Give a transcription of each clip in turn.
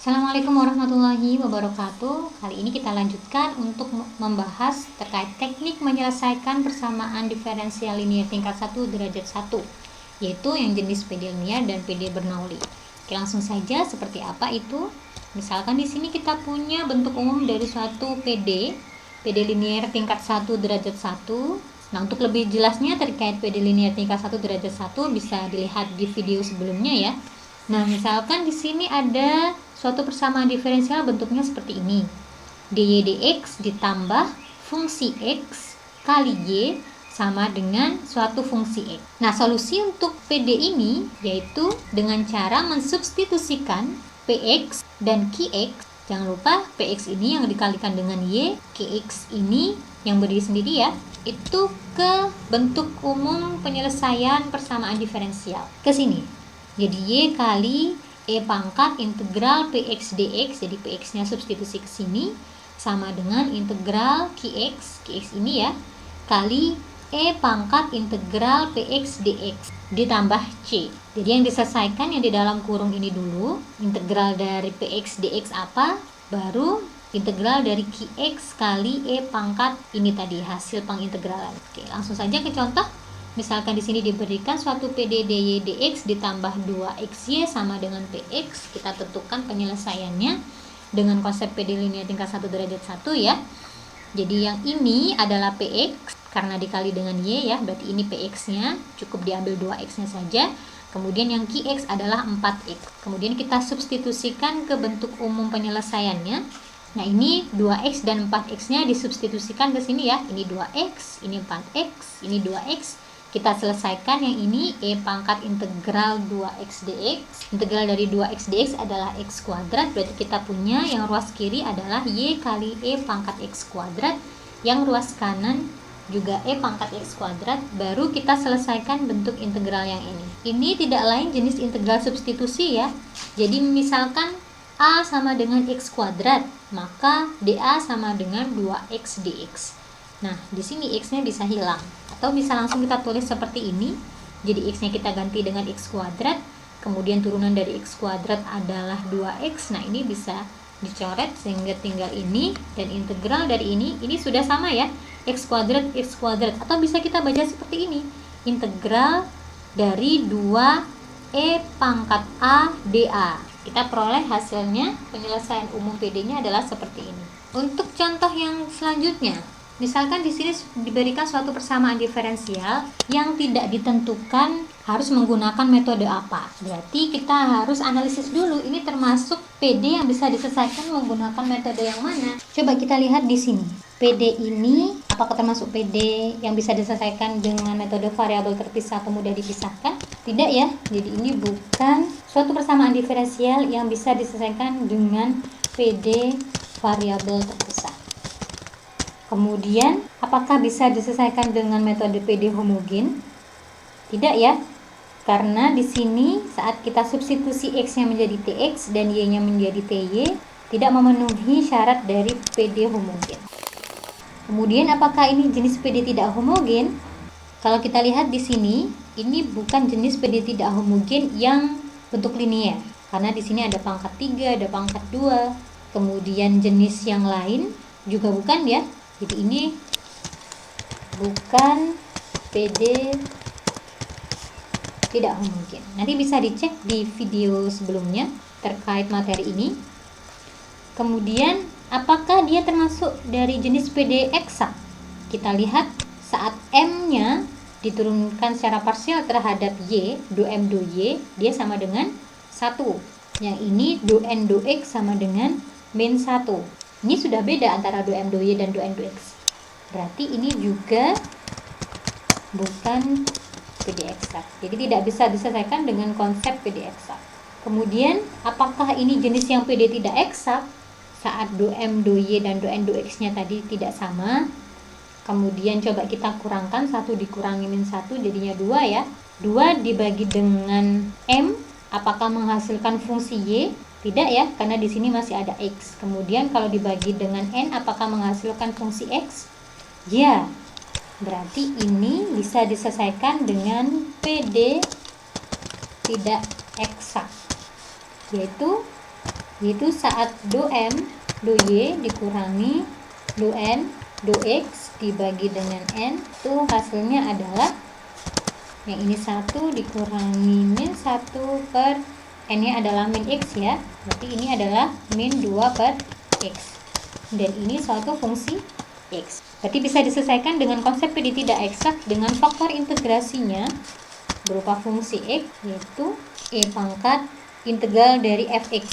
Assalamualaikum warahmatullahi wabarakatuh. Kali ini kita lanjutkan untuk membahas terkait teknik menyelesaikan persamaan diferensial linear tingkat 1 derajat 1, yaitu yang jenis PD linear dan PD Bernoulli. Oke, langsung saja seperti apa itu? Misalkan di sini kita punya bentuk umum dari suatu PD linear tingkat 1 derajat 1. Nah, untuk lebih jelasnya terkait PD linear tingkat 1 derajat 1 bisa dilihat di video sebelumnya ya. Nah, misalkan di sini ada suatu persamaan diferensial bentuknya seperti ini. dy dx ditambah fungsi x kali y sama dengan suatu fungsi x. Nah, solusi untuk PD ini yaitu dengan cara mensubstitusikan px dan qx. Jangan lupa px ini yang dikalikan dengan y, qx ini yang berdiri sendiri ya, itu ke bentuk umum penyelesaian persamaan diferensial. Ke sini. Jadi y kali e pangkat integral px dx, jadi px nya substitusi ke sini, sama dengan integral qx ini ya, kali e pangkat integral px dx ditambah c. Jadi yang diselesaikan yang di dalam kurung ini dulu, integral dari px dx apa, baru integral dari qx kali e pangkat ini tadi, hasil pengintegralan. Oke, langsung saja ke contoh. Misalkan di sini diberikan suatu PD dy dx ditambah 2xy sama dengan px. Kita tentukan penyelesaiannya dengan konsep PD linear tingkat 1 derajat 1 ya. Jadi yang ini adalah px karena dikali dengan y ya, berarti ini px-nya, cukup diambil 2x-nya saja. Kemudian yang qx adalah 4x. Kemudian kita substitusikan ke bentuk umum penyelesaiannya. Nah, ini 2x dan 4x-nya disubstitusikan ke sini ya. Ini 2x, ini 4x, ini 2x. Kita selesaikan yang ini e pangkat integral 2x dx. Integral dari 2x dx adalah x kuadrat, berarti kita punya yang ruas kiri adalah y kali e pangkat x kuadrat, yang ruas kanan juga e pangkat x kuadrat. Baru kita selesaikan bentuk integral yang ini. Ini tidak lain jenis integral substitusi ya. Jadi misalkan a sama dengan x kuadrat, maka dA sama dengan 2x dx. Nah, di sini x-nya bisa hilang. Atau bisa langsung kita tulis seperti ini. Jadi x-nya kita ganti dengan x kuadrat. Kemudian turunan dari x kuadrat adalah 2x. Nah, ini bisa dicoret sehingga tinggal ini. Dan integral dari ini sudah sama ya. X kuadrat, x kuadrat. Atau bisa kita baca seperti ini. Integral dari 2e pangkat a dA. Kita peroleh hasilnya, penyelesaian umum PD-nya adalah seperti ini. Untuk contoh yang selanjutnya, misalkan di sini diberikan suatu persamaan diferensial yang tidak ditentukan harus menggunakan metode apa. Berarti kita harus analisis dulu ini termasuk PD yang bisa diselesaikan menggunakan metode yang mana. Coba kita lihat di sini. PD ini apakah termasuk PD yang bisa diselesaikan dengan metode variabel terpisah atau mudah dipisahkan? Tidak ya. Jadi ini bukan suatu persamaan diferensial yang bisa diselesaikan dengan PD variabel terpisah. Kemudian, apakah bisa diselesaikan dengan metode PD homogen? Tidak ya, karena di sini saat kita substitusi x-nya menjadi tx dan y-nya menjadi ty, tidak memenuhi syarat dari PD homogen. Kemudian, apakah ini jenis PD tidak homogen? Kalau kita lihat di sini, ini bukan jenis PD tidak homogen yang bentuk linear, karena di sini ada pangkat 3, ada pangkat 2, kemudian jenis yang lain juga bukan ya. Jadi ini bukan PD tidak homogen. Nanti bisa dicek di video sebelumnya terkait materi ini. Kemudian, apakah dia termasuk dari jenis PD eksak? Kita lihat saat M-nya diturunkan secara parsial terhadap Y, do M do Y, dia sama dengan 1. Yang ini do N do X sama dengan min 1. Ini sudah beda antara do M do Y dan do N do X. Berarti ini juga bukan PD eksak. Jadi tidak bisa diselesaikan dengan konsep PD eksak. Kemudian, apakah ini jenis yang PD tidak eksak? Saat do M do Y dan do N do X-nya tadi tidak sama. Kemudian coba kita kurangkan, 1 dikurangi min 1 jadinya 2 ya. 2 dibagi dengan M, apakah menghasilkan fungsi Y? Tidak ya, karena di sini masih ada X. Kemudian kalau dibagi dengan N, apakah menghasilkan fungsi X? Ya, berarti ini bisa diselesaikan dengan PD tidak eksak, yaitu yaitu saat do M, do Y dikurangi do N, do X dibagi dengan N, itu hasilnya adalah yang ini 1 dikurangi min 1 per N nya adalah min X ya, berarti ini adalah min 2 per X, dan ini suatu fungsi X. Berarti bisa diselesaikan dengan konsep PD tidak eksak dengan faktor integrasinya berupa fungsi X, yaitu E pangkat integral dari Fx.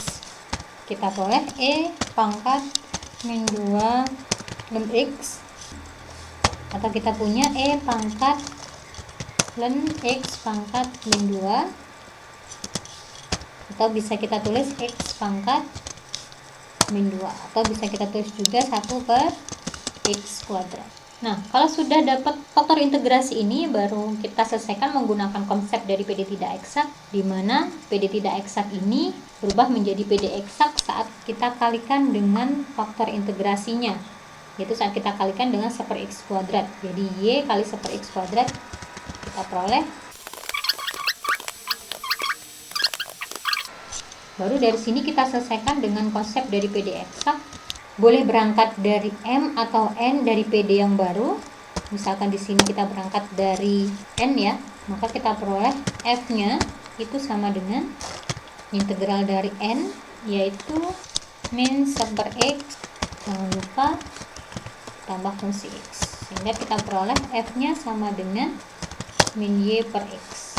Kita peroleh E pangkat min 2 ln X, atau kita punya E pangkat ln X pangkat min 2, atau bisa kita tulis X pangkat min 2, atau bisa kita tulis juga 1 per X kuadrat. Nah, kalau sudah dapat faktor integrasi ini, baru kita selesaikan menggunakan konsep dari PD tidak eksak, di mana PD tidak eksak ini berubah menjadi PD eksak saat kita kalikan dengan faktor integrasinya, yaitu saat kita kalikan dengan 1 per X kuadrat. Jadi Y kali 1 per X kuadrat, kita peroleh. Baru dari sini kita selesaikan dengan konsep dari PD eksak. Boleh berangkat dari M atau N dari PD yang baru. Misalkan di sini kita berangkat dari N ya, maka kita peroleh F-nya itu sama dengan integral dari N, yaitu min 1 per X, jangan lupa tambah fungsi X, sehingga kita peroleh F-nya sama dengan min Y per X.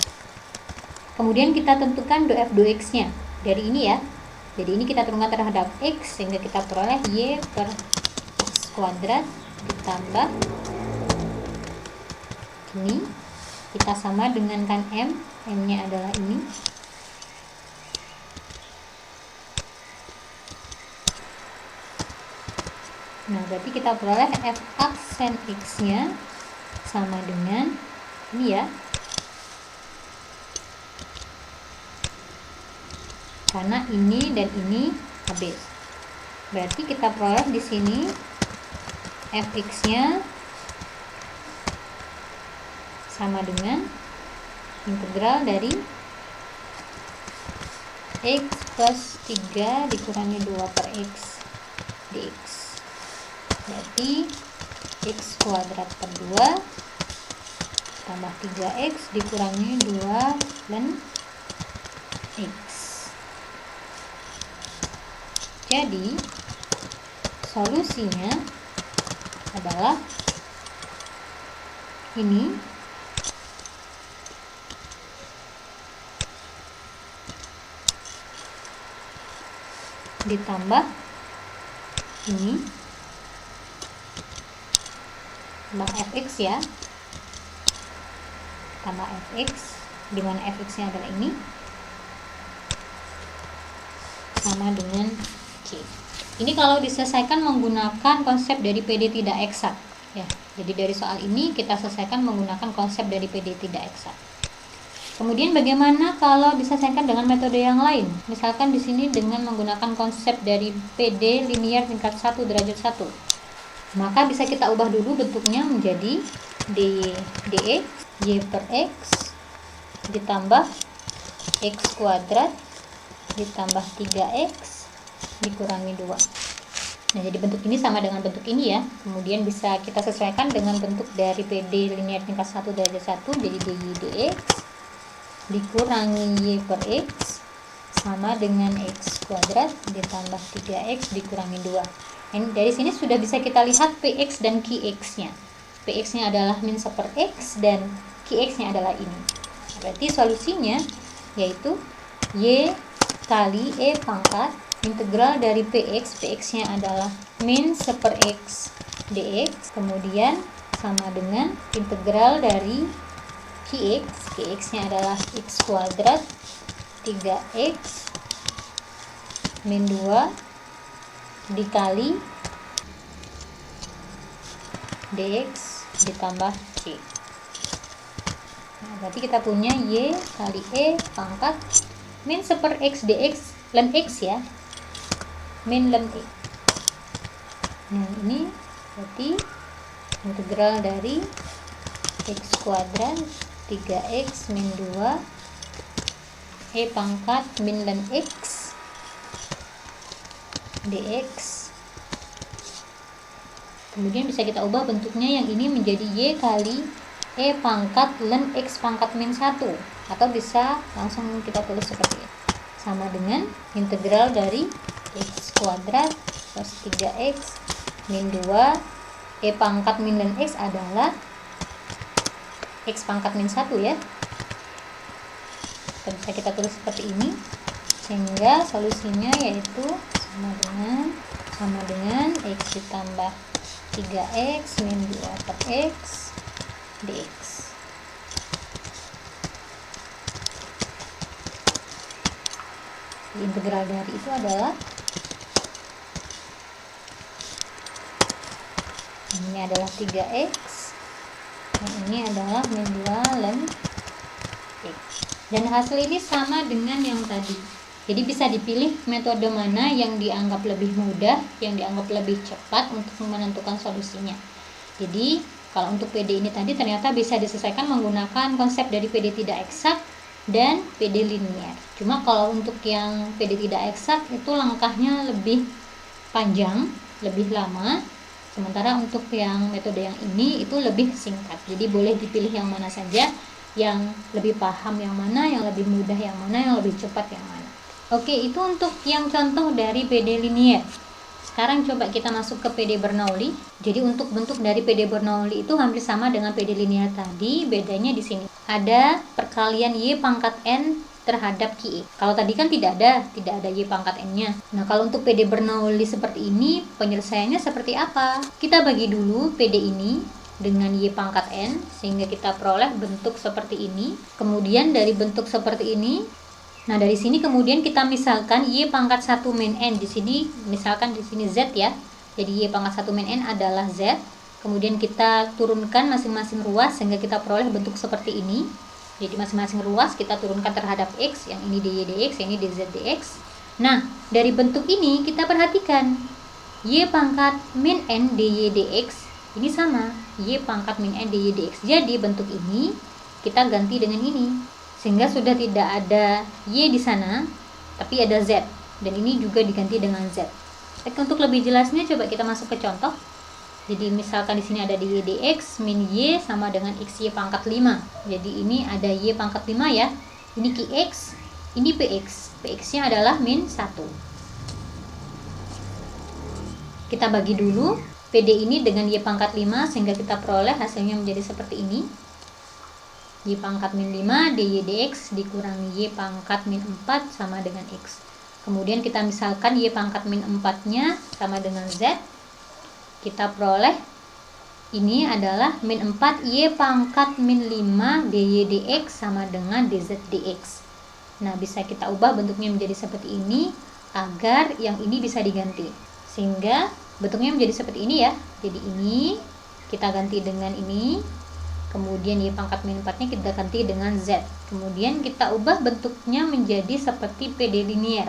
Kemudian kita tentukan do F do X-nya dari ini ya. Jadi ini kita turunkan terhadap X, sehingga kita peroleh Y per X kuadrat ditambah ini, kita sama dengan kan M, M-nya adalah ini. Nah, berarti kita peroleh F aksen X-nya sama dengan ini ya. Karena ini dan ini habis. Berarti kita peroleh di sini Fx-nya sama dengan integral dari X plus 3 dikurangi 2 per X dx. Berarti X kuadrat per 2 tambah 3X dikurangi 2 ln X. Jadi solusinya adalah ini ditambah ini tambah Fx ya, tambah Fx, dimana Fx-nya adalah ini, sama dengan C. Ini kalau diselesaikan menggunakan konsep dari PD tidak eksak ya. Jadi dari soal ini kita selesaikan menggunakan konsep dari PD tidak eksak. Kemudian bagaimana kalau diselesaikan dengan metode yang lain? Misalkan di sini dengan menggunakan konsep dari PD linear tingkat 1 derajat 1. Maka bisa kita ubah dulu bentuknya menjadi dx y per x ditambah x kuadrat ditambah 3x dikurangi 2. Nah, jadi bentuk ini sama dengan bentuk ini ya. Kemudian bisa kita sesuaikan dengan bentuk dari PD linear tingkat 1 derajat 1, jadi dy dx dikurangi y per x sama dengan x kuadrat ditambah 3x dikurangi 2. Ini dari sini sudah bisa kita lihat px dan qx-nya. Px-nya adalah min 1 per x dan qx-nya adalah ini. Berarti solusinya yaitu y kali e pangkat integral dari px nya adalah min 1 per x dx, kemudian sama dengan integral dari qx nya adalah x kuadrat 3x min 2 dikali dx ditambah c. Nah, berarti kita punya y kali e pangkat min 1 per x dx ln x ya, min ln e. Nah, ini berarti integral dari x kuadrat 3x min 2 e pangkat min ln x dx. Kemudian bisa kita ubah bentuknya yang ini menjadi y kali e pangkat ln x pangkat min 1, atau bisa langsung kita tulis seperti ini, sama dengan integral dari x kuadrat plus 3x min 2 e pangkat min ln x adalah x pangkat min 1 ya. Bisa kita tulis seperti ini, sehingga solusinya yaitu sama dengan x ditambah 3x min 2 per x dx. Integral dari itu adalah ini adalah 3x dan ini adalah min 2 ln x. Dan hasil ini sama dengan yang tadi. Jadi bisa dipilih metode mana yang dianggap lebih mudah, yang dianggap lebih cepat untuk menentukan solusinya. Jadi kalau untuk PD ini tadi ternyata bisa diselesaikan menggunakan konsep dari PD tidak eksak dan PD linier. Cuma kalau untuk yang PD tidak eksak itu langkahnya lebih panjang, lebih lama. Sementara untuk yang metode yang ini itu lebih singkat. Jadi boleh dipilih yang mana saja, yang lebih paham yang mana, yang lebih mudah yang mana, yang lebih cepat yang mana. Oke, itu untuk yang contoh dari PD linier. Sekarang coba kita masuk ke PD Bernoulli. Jadi untuk bentuk dari PD Bernoulli itu hampir sama dengan PD linier tadi, bedanya di sini. Ada perkalian y pangkat n terhadap QX. Kalau tadi kan tidak ada y pangkat n-nya. Nah, kalau untuk PD Bernoulli seperti ini, penyelesaiannya seperti apa? Kita bagi dulu PD ini dengan y pangkat n, sehingga kita peroleh bentuk seperti ini. Kemudian dari bentuk seperti ini, nah dari sini kemudian kita misalkan y pangkat 1 min n, di sini misalkan di sini z ya. Jadi y pangkat 1 min n adalah z. Kemudian kita turunkan masing-masing ruas sehingga kita peroleh bentuk seperti ini. Jadi masing-masing ruas kita turunkan terhadap x, yang ini dy dx, yang ini dz dx. Nah, dari bentuk ini kita perhatikan y pangkat min n dy dx ini sama y pangkat min n dy dx. Jadi bentuk ini kita ganti dengan ini, sehingga sudah tidak ada y di sana, tapi ada z, dan ini juga diganti dengan z. Oke, untuk lebih jelasnya coba kita masuk ke contoh. Jadi misalkan di sini ada dy dx min y sama dengan xy pangkat 5. Jadi ini ada y pangkat 5 ya. Ini qx, ini px. Px-nya adalah min 1. Kita bagi dulu PD ini dengan y pangkat 5 sehingga kita peroleh hasilnya menjadi seperti ini. Y pangkat min 5 dy dx dikurangi y pangkat min 4 sama dengan x. Kemudian kita misalkan y pangkat min 4-nya sama dengan z. Kita peroleh ini adalah min 4 y pangkat min 5 dy dx sama dengan dz dx. Nah, bisa kita ubah bentuknya menjadi seperti ini agar yang ini bisa diganti. Sehingga bentuknya menjadi seperti ini ya. Jadi ini kita ganti dengan ini. Kemudian y pangkat min 4-nya kita ganti dengan z. Kemudian kita ubah bentuknya menjadi seperti PD linier.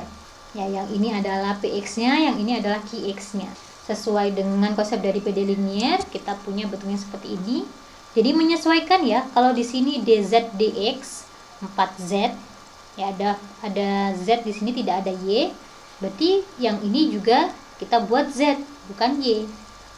Ya, yang ini adalah px-nya, yang ini adalah qx-nya. Sesuai dengan konsep dari PD linier, kita punya bentuknya seperti ini. Jadi menyesuaikan ya. Kalau di sini dz dx 4z, ya ada z di sini, tidak ada y. Berarti yang ini juga kita buat z, bukan y.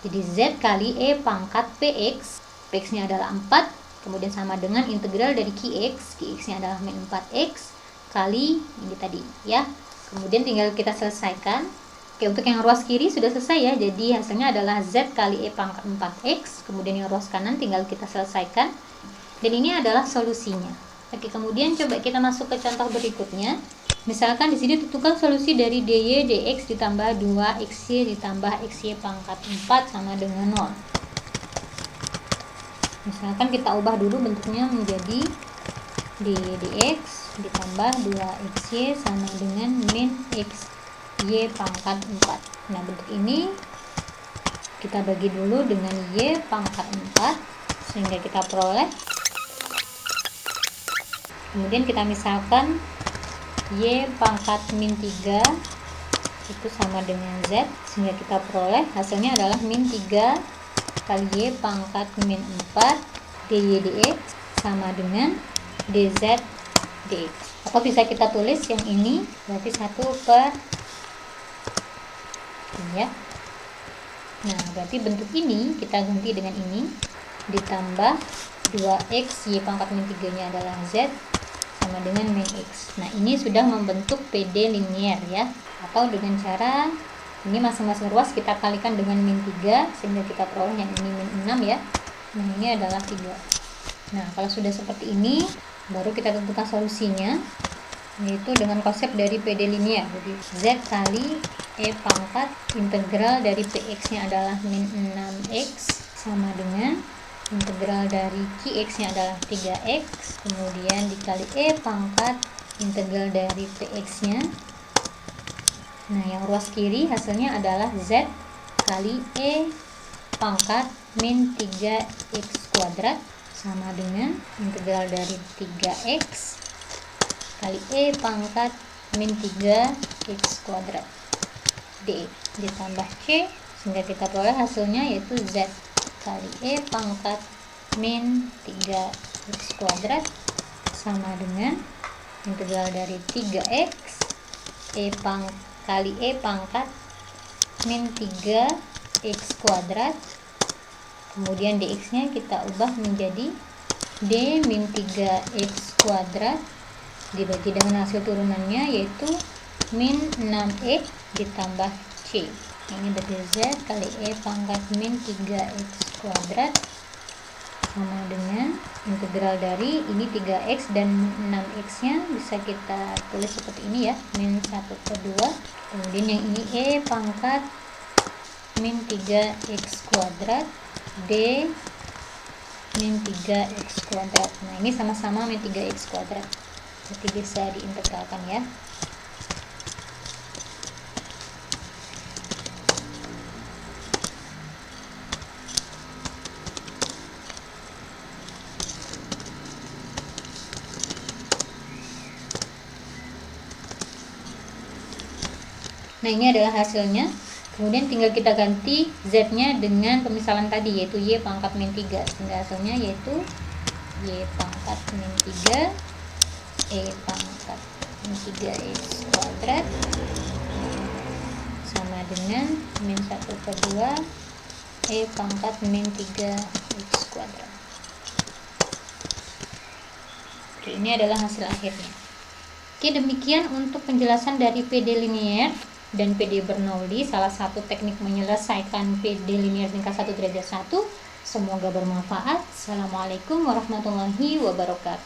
Jadi z kali e pangkat px. Px-nya adalah 4, kemudian sama dengan integral dari qx. Qx-nya adalah min 4x kali ini tadi ya. Kemudian tinggal kita selesaikan. Oke, untuk yang ruas kiri sudah selesai ya. Jadi hasilnya adalah z kali e pangkat 4x. Kemudian yang ruas kanan tinggal kita selesaikan. Dan ini adalah solusinya. Oke, kemudian coba kita masuk ke contoh berikutnya. Misalkan di sini tentukan solusi dari dy dx ditambah 2xy ditambah xy pangkat 4 sama dengan 0. Misalkan kita ubah dulu bentuknya menjadi dy dx ditambah 2xy sama dengan min xy pangkat 4. Nah, bentuk ini kita bagi dulu dengan y pangkat 4 sehingga kita peroleh. Kemudian kita misalkan y pangkat min 3 itu sama dengan z, sehingga kita peroleh hasilnya adalah min 3 kali y pangkat min 4 dy dx sama dengan dz dx. Atau bisa kita tulis yang ini berarti 1 per Ini ya. Nah, berarti bentuk ini kita ganti dengan ini, ditambah 2x y pangkat min 3 nya adalah z sama dengan min x. Nah, ini sudah membentuk PD linier ya, atau dengan cara ini masing-masing ruas kita kalikan dengan min 3 sehingga kita peroleh yang ini min 6 ya. Nah, ini adalah 3. Nah, kalau sudah seperti ini baru kita tentukan solusinya, yaitu dengan konsep dari PD linier. Jadi z kali e pangkat integral dari px nya adalah min 6x sama dengan integral dari qx nya adalah 3x, kemudian dikali e pangkat integral dari px nya. Nah, yang ruas kiri hasilnya adalah z kali e pangkat min 3x kuadrat sama dengan integral dari 3x kali e pangkat min 3x kuadrat d ditambah c, sehingga kita peroleh hasilnya yaitu z kali e pangkat min 3x kuadrat sama dengan integral dari 3x kali e pangkat min 3x kuadrat, kemudian dx nya kita ubah menjadi d min 3x kuadrat dibagi dengan hasil turunannya yaitu min 6e ditambah c. Ini berarti z kali e pangkat min 3x kuadrat sama dengan integral dari ini 3x dan 6x nya bisa kita tulis seperti ini ya, min 1/2, kemudian yang ini e pangkat min 3x kuadrat d min 3x kuadrat. Nah, ini sama-sama min 3x kuadrat, jadi bisa diintegralkan ya. Nah, ini adalah hasilnya. Kemudian tinggal kita ganti z nya dengan pemisalan tadi yaitu y pangkat min 3, sehingga hasilnya yaitu y pangkat min 3 e pangkat min 3x kuadrat sama dengan min 1/2 e pangkat min 3x kuadrat. Oke, ini adalah hasil akhirnya. Oke, demikian untuk penjelasan dari PD linier dan PD Bernoulli, salah satu teknik menyelesaikan PD linier tingkat 1 derajat 1. Semoga bermanfaat. Assalamualaikum warahmatullahi wabarakatuh.